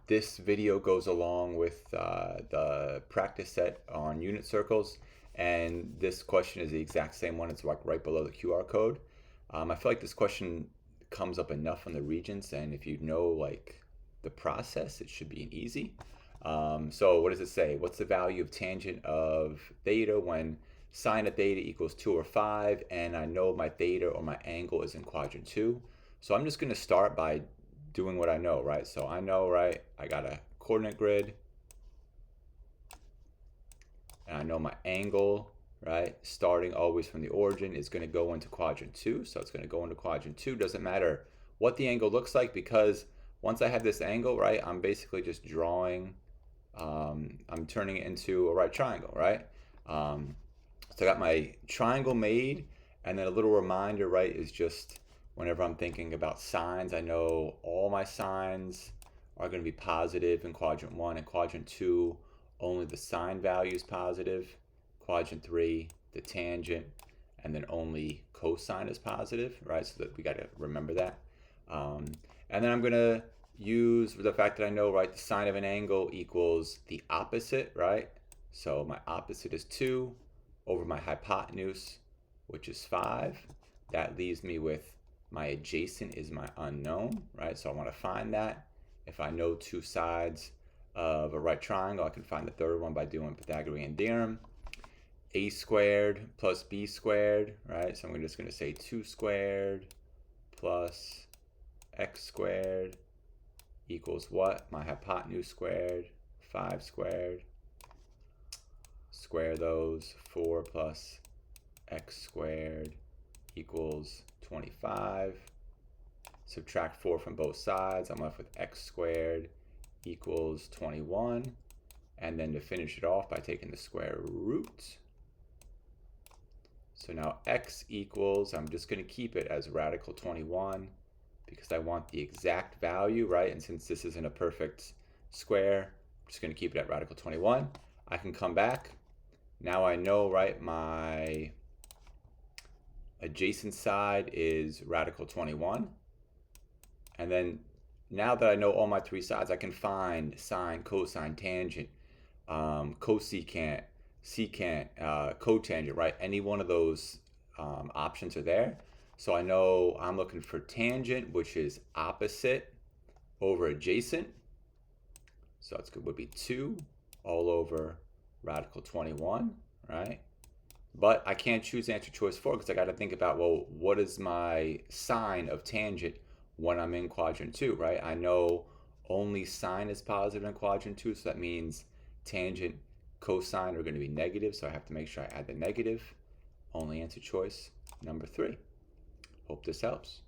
This video goes along with the practice set on unit circles, and this question is the exact same one. It's like right below the QR code. I feel like this question comes up enough on the Regents, and if you know like the process, it should be an easy. So what does it say? What's the value of tangent of theta when sine of theta equals 2 or 5, and I know my theta or my angle is in quadrant 2? So I'm just going to start by doing what I know, right? So I know, right, I got a coordinate grid, and I know my angle, right, starting always from the origin is going to go into quadrant 2. So it's going to go into quadrant 2. Doesn't matter what the angle looks like, because once I have this angle, right, I'm basically just drawing, I'm turning it into a right triangle, right? So I got my triangle made, and then a little reminder, right, is just whenever I'm thinking about sines, I know all my sines are going to be positive in quadrant 1, and quadrant 2, only the sine value is positive. Quadrant 3, the tangent, and then only cosine is positive, right? So that we got to remember that. And then I'm going to use the fact that I know, right, the sine of an angle equals the opposite, right? So my opposite is 2 over my hypotenuse, which is 5. That leaves me with my adjacent is my unknown, right? So I want to find that. If I know two sides of a right triangle, I can find the third one by doing Pythagorean theorem. A squared plus b squared, right? So I'm just going to say 2 squared plus x squared equals what? My hypotenuse squared, 5 squared. Square those, 4 plus x squared equals 25. Subtract 4 from both sides. I'm left with x squared equals 21. And then to finish it off by taking the square root. So now x equals, I'm just going to keep it as radical 21 because I want the exact value, right? And since this isn't a perfect square, I'm just going to keep it at radical 21. I can come back. Now I know, right, my adjacent side is radical 21. And then now that I know all my three sides, I can find sine, cosine, tangent, cosecant, secant, cotangent, right? Any one of those options are there. So I know I'm looking for tangent, which is opposite over adjacent. So that's good, would be 2 all over radical 21, right? But I can't choose answer choice 4 because I got to think about, well, what is my sine of tangent when I'm in quadrant 2, right? I know only sine is positive in quadrant 2, so that means tangent, cosine are going to be negative, so I have to make sure I add the negative. Only answer choice number 3. Hope this helps.